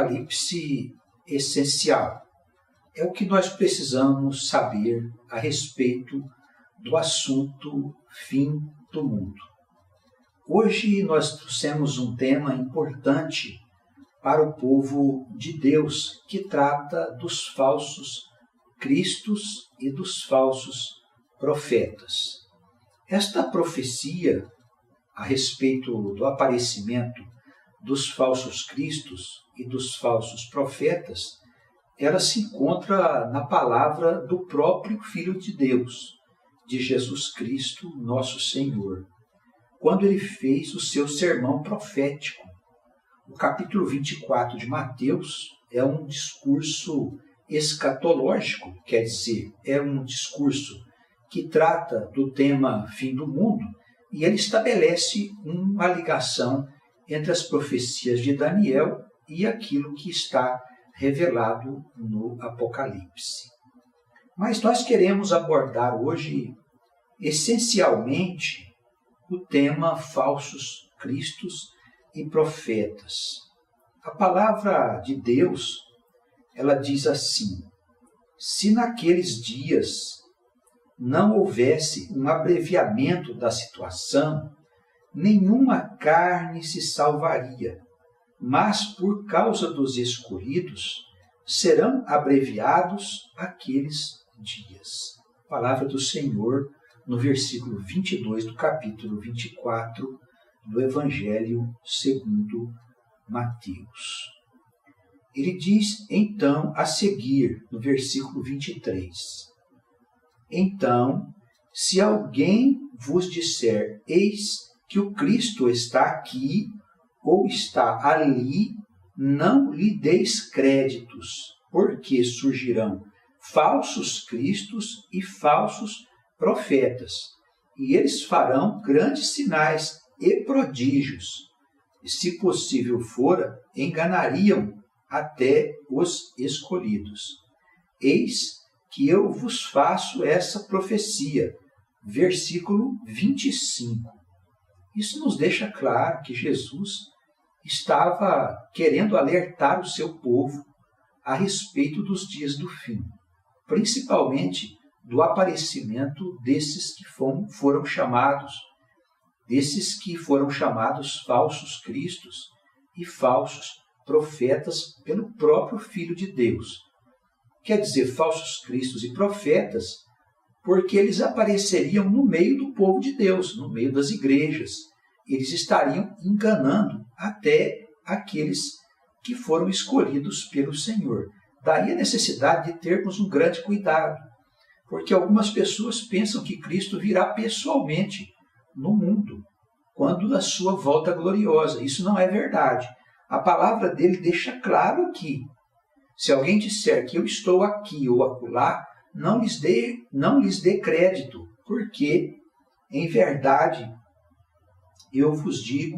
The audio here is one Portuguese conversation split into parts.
Apocalipse essencial. É o que nós precisamos saber a respeito do assunto fim do mundo. Hoje nós trouxemos um tema importante para o povo de Deus, que trata dos falsos cristos e dos falsos profetas. Esta profecia a respeito do aparecimento dos falsos cristos e dos falsos profetas, ela se encontra na palavra do próprio Filho de Deus, de Jesus Cristo, nosso Senhor, quando ele fez o seu sermão profético. O capítulo 24 de Mateus é um discurso escatológico, quer dizer, é um discurso que trata do tema fim do mundo, e ele estabelece uma ligação entre as profecias de Daniel e aquilo que está revelado no Apocalipse. Mas nós queremos abordar hoje, essencialmente, o tema falsos cristos e profetas. A palavra de Deus, ela diz assim: se naqueles dias não houvesse um abreviamento da situação, nenhuma carne se salvaria, mas por causa dos escolhidos serão abreviados aqueles dias. Palavra do Senhor no versículo 22 do capítulo 24 do Evangelho segundo Mateus. Ele diz então a seguir, no versículo 23, então, se alguém vos disser, eis que o Cristo está aqui ou está ali, não lhe deis créditos, porque surgirão falsos cristos e falsos profetas, e eles farão grandes sinais e prodígios, e se possível fora, enganariam até os escolhidos. Eis que eu vos faço essa profecia. Versículo 25. Isso nos deixa claro que Jesus estava querendo alertar o seu povo a respeito dos dias do fim, principalmente do aparecimento desses que foram chamados falsos cristos e falsos profetas pelo próprio Filho de Deus. Quer dizer, falsos cristos e profetas, porque eles apareceriam no meio do povo de Deus, no meio das igrejas. Eles estariam enganando até aqueles que foram escolhidos pelo Senhor. Daí a necessidade de termos um grande cuidado, porque algumas pessoas pensam que Cristo virá pessoalmente no mundo, quando a sua volta gloriosa. Isso não é verdade. A palavra dele deixa claro que, se alguém disser que eu estou aqui ou acolá, não lhes dê crédito, porque, em verdade, eu vos digo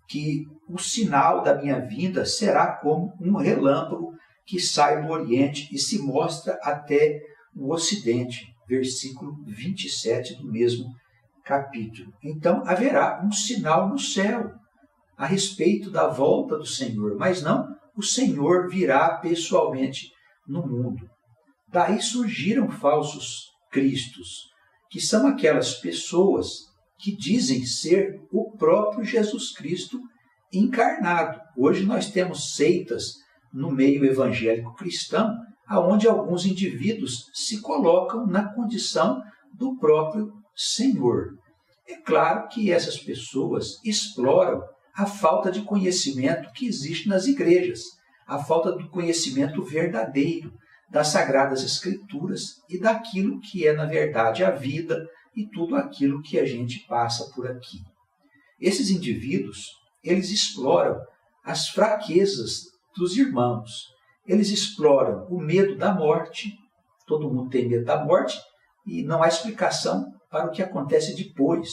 que o sinal da minha vinda será como um relâmpago que sai do Oriente e se mostra até o Ocidente. Versículo 27 do mesmo capítulo. Então, haverá um sinal no céu a respeito da volta do Senhor, mas não o Senhor virá pessoalmente no mundo. Daí surgiram falsos cristos, que são aquelas pessoas que dizem ser o próprio Jesus Cristo encarnado. Hoje nós temos seitas no meio evangélico cristão, onde alguns indivíduos se colocam na condição do próprio Senhor. É claro que essas pessoas exploram a falta de conhecimento que existe nas igrejas, a falta do conhecimento verdadeiro das Sagradas Escrituras e daquilo que é, na verdade, a vida e tudo aquilo que a gente passa por aqui. Esses indivíduos, eles exploram as fraquezas dos irmãos, eles exploram o medo da morte, todo mundo tem medo da morte, e não há explicação para o que acontece depois.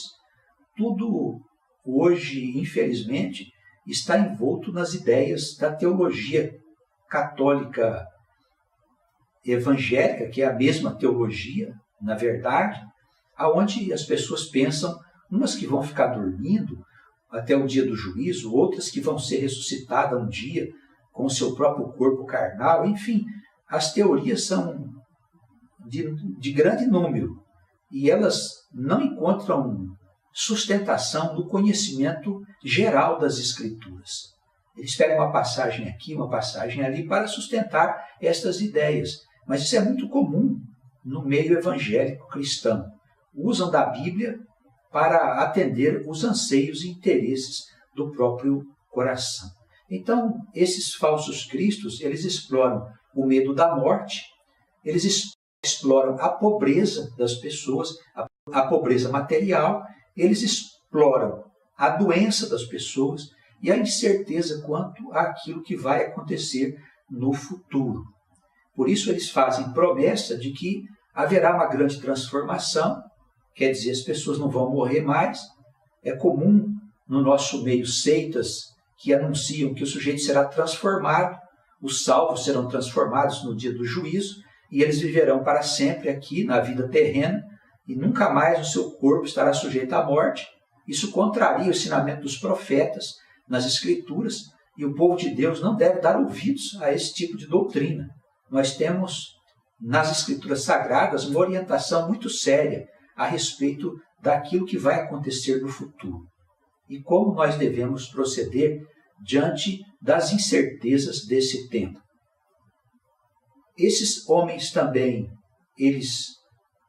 Tudo hoje, infelizmente, está envolto nas ideias da teologia católica evangélica, que é a mesma teologia, na verdade, aonde as pessoas pensam, umas que vão ficar dormindo até o dia do juízo, outras que vão ser ressuscitadas um dia com o seu próprio corpo carnal, enfim, as teorias são de grande número e elas não encontram sustentação no conhecimento geral das Escrituras. Eles pegam uma passagem aqui, uma passagem ali para sustentar estas ideias, mas isso é muito comum no meio evangélico cristão. Usam da Bíblia para atender os anseios e interesses do próprio coração. Então, esses falsos cristos, eles exploram o medo da morte, eles exploram a pobreza das pessoas, a pobreza material, eles exploram a doença das pessoas e a incerteza quanto àquilo que vai acontecer no futuro. Por isso, eles fazem promessa de que haverá uma grande transformação, quer dizer, as pessoas não vão morrer mais. É comum no nosso meio seitas que anunciam que o sujeito será transformado, os salvos serão transformados no dia do juízo e eles viverão para sempre aqui na vida terrena e nunca mais o seu corpo estará sujeito à morte. Isso contraria o ensinamento dos profetas nas Escrituras e o povo de Deus não deve dar ouvidos a esse tipo de doutrina. Nós temos nas Escrituras Sagradas uma orientação muito séria a respeito daquilo que vai acontecer no futuro e como nós devemos proceder diante das incertezas desse tempo. Esses homens também, eles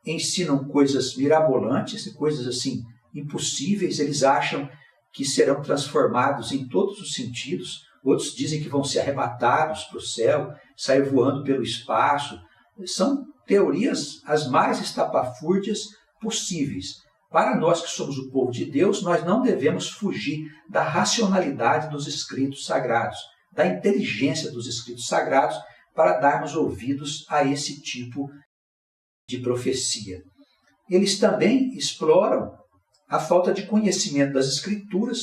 ensinam coisas mirabolantes, coisas assim impossíveis, eles acham que serão transformados em todos os sentidos, outros dizem que vão ser arrebatados para o céu, sair voando pelo espaço. São teorias as mais estapafúrdias possíveis. Para nós que somos o povo de Deus, nós não devemos fugir da racionalidade dos escritos sagrados, da inteligência dos escritos sagrados, para darmos ouvidos a esse tipo de profecia. Eles também exploram a falta de conhecimento das Escrituras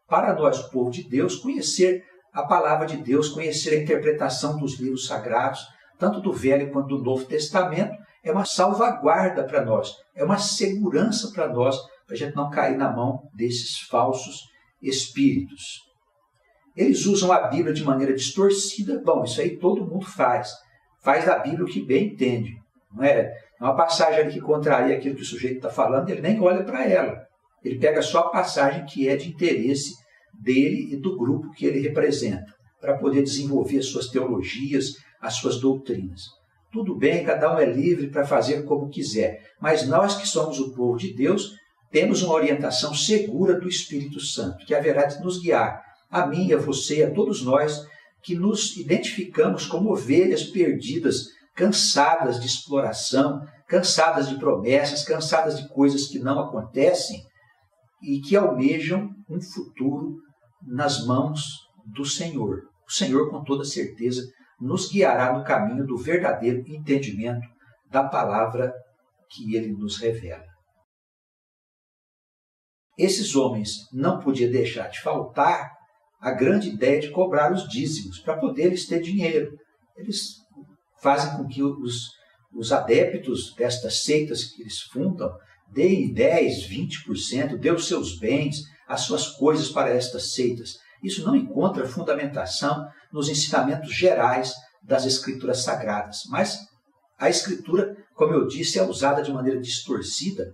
para nós, o povo de Deus, conhecer a palavra de Deus, conhecer a interpretação dos livros sagrados, tanto do Velho quanto do Novo Testamento, é uma salvaguarda para nós, é uma segurança para nós, para a gente não cair na mão desses falsos espíritos. Eles usam a Bíblia de maneira distorcida. Bom, isso aí todo mundo faz da Bíblia o que bem entende. Não é uma passagem ali que contraria aquilo que o sujeito está falando, ele nem olha para ela. Ele pega só a passagem que é de interesse dele e do grupo que ele representa, para poder desenvolver as suas teologias, as suas doutrinas. Tudo bem, cada um é livre para fazer como quiser, mas nós que somos o povo de Deus, temos uma orientação segura do Espírito Santo, que haverá de nos guiar, a mim, a você, a todos nós, que nos identificamos como ovelhas perdidas, cansadas de exploração, cansadas de promessas, cansadas de coisas que não acontecem e que almejam um futuro nas mãos do Senhor. O Senhor, com toda certeza, nos guiará no caminho do verdadeiro entendimento da palavra que Ele nos revela. Esses homens não podiam deixar de faltar a grande ideia de cobrar os dízimos para poder eles ter dinheiro. Eles fazem com que os adeptos destas seitas que eles fundam deem 10%, 20%, dê os seus bens, as suas coisas para estas seitas. Isso não encontra fundamentação nos ensinamentos gerais das Escrituras Sagradas, mas a Escritura, como eu disse, é usada de maneira distorcida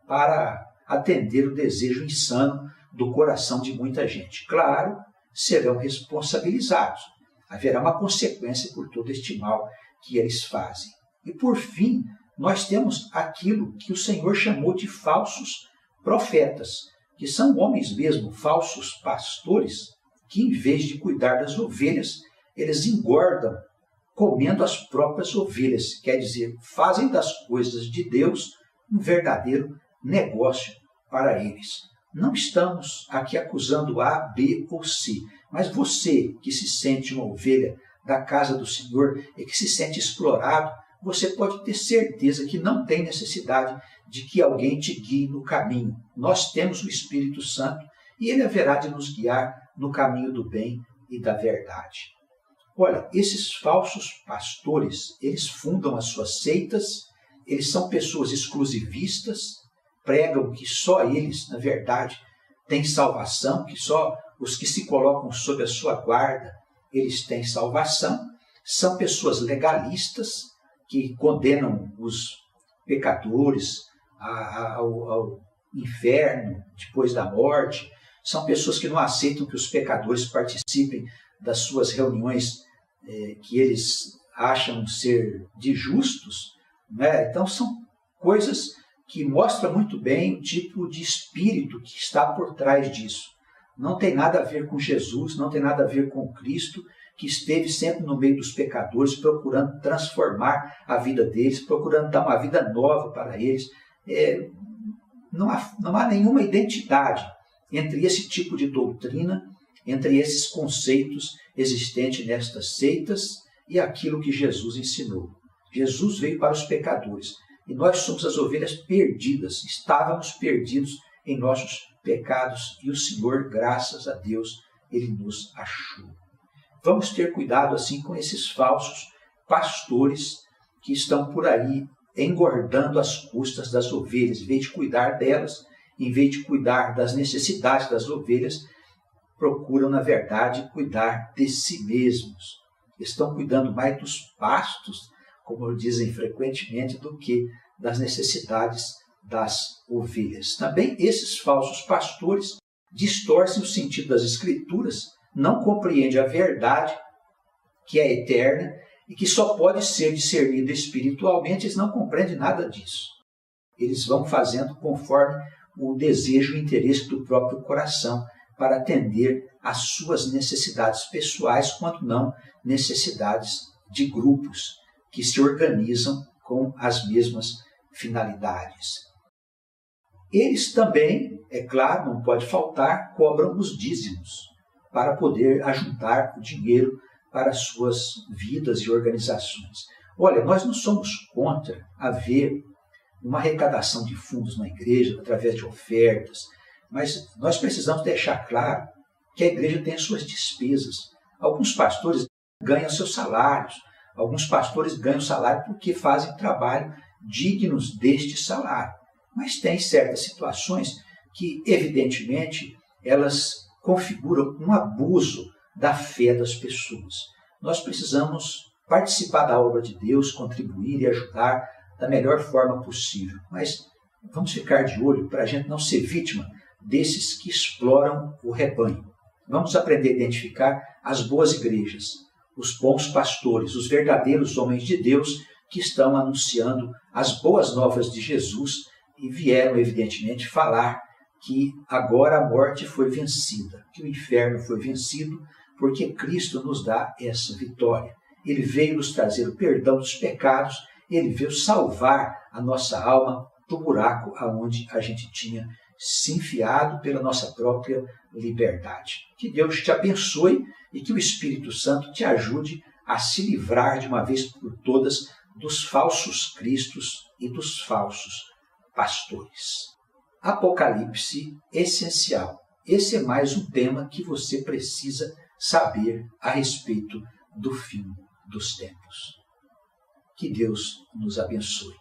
para atender o desejo insano do coração de muita gente. Claro, serão responsabilizados. Haverá uma consequência por todo este mal que eles fazem. E por fim, nós temos aquilo que o Senhor chamou de falsos profetas, que são homens mesmo, falsos pastores, que em vez de cuidar das ovelhas, eles engordam comendo as próprias ovelhas, quer dizer, fazem das coisas de Deus um verdadeiro negócio para eles. Não estamos aqui acusando A, B ou C, mas você que se sente uma ovelha da casa do Senhor e que se sente explorado, você pode ter certeza que não tem necessidade de que alguém te guie no caminho. Nós temos o Espírito Santo e Ele haverá de nos guiar no caminho do bem e da verdade. Olha, esses falsos pastores, eles fundam as suas seitas, eles são pessoas exclusivistas, pregam que só eles, na verdade, têm salvação, que só os que se colocam sob a sua guarda eles têm salvação, são pessoas legalistas que condenam os pecadores ao inferno depois da morte, são pessoas que não aceitam que os pecadores participem das suas reuniões que eles acham ser de justos, né? Então são coisas que mostram muito bem o tipo de espírito que está por trás disso. Não tem nada a ver com Jesus, não tem nada a ver com Cristo, que esteve sempre no meio dos pecadores, procurando transformar a vida deles, procurando dar uma vida nova para eles. Não há nenhuma identidade entre esse tipo de doutrina, entre esses conceitos existentes nestas seitas e aquilo que Jesus ensinou. Jesus veio para os pecadores e nós somos as ovelhas perdidas, estávamos perdidos em nossos pecados e o Senhor, graças a Deus, Ele nos achou. Vamos ter cuidado assim com esses falsos pastores que estão por aí engordando as custas das ovelhas, em vez de cuidar delas, em vez de cuidar das necessidades das ovelhas, procuram, na verdade, cuidar de si mesmos. Estão cuidando mais dos pastos, como dizem frequentemente, do que das necessidades das ovelhas. Também esses falsos pastores distorcem o sentido das Escrituras, não compreendem a verdade, que é eterna, e que só pode ser discernida espiritualmente, eles não compreendem nada disso. Eles vão fazendo conforme o desejo e o interesse do próprio coração, para atender às suas necessidades pessoais, quando não necessidades de grupos que se organizam com as mesmas finalidades. Eles também, é claro, não pode faltar, cobram os dízimos para poder ajuntar o dinheiro para as suas vidas e organizações. Olha, nós não somos contra haver uma arrecadação de fundos na igreja através de ofertas, mas nós precisamos deixar claro que a igreja tem as suas despesas. Alguns pastores ganham seus salários, alguns pastores ganham salário porque fazem trabalho dignos deste salário. Mas tem certas situações que, evidentemente, elas configuram um abuso da fé das pessoas. Nós precisamos participar da obra de Deus, contribuir e ajudar da melhor forma possível. Mas vamos ficar de olho para a gente não ser vítima desses que exploram o rebanho. Vamos aprender a identificar as boas igrejas, os bons pastores, os verdadeiros homens de Deus que estão anunciando as boas novas de Jesus e vieram, evidentemente, falar que agora a morte foi vencida, que o inferno foi vencido, porque Cristo nos dá essa vitória. Ele veio nos trazer o perdão dos pecados, ele veio salvar a nossa alma do buraco aonde a gente tinha se enfiado pela nossa própria liberdade. Que Deus te abençoe e que o Espírito Santo te ajude a se livrar de uma vez por todas dos falsos cristos e dos falsos pastores. Apocalipse essencial. Esse é mais um tema que você precisa saber a respeito do fim dos tempos. Que Deus nos abençoe.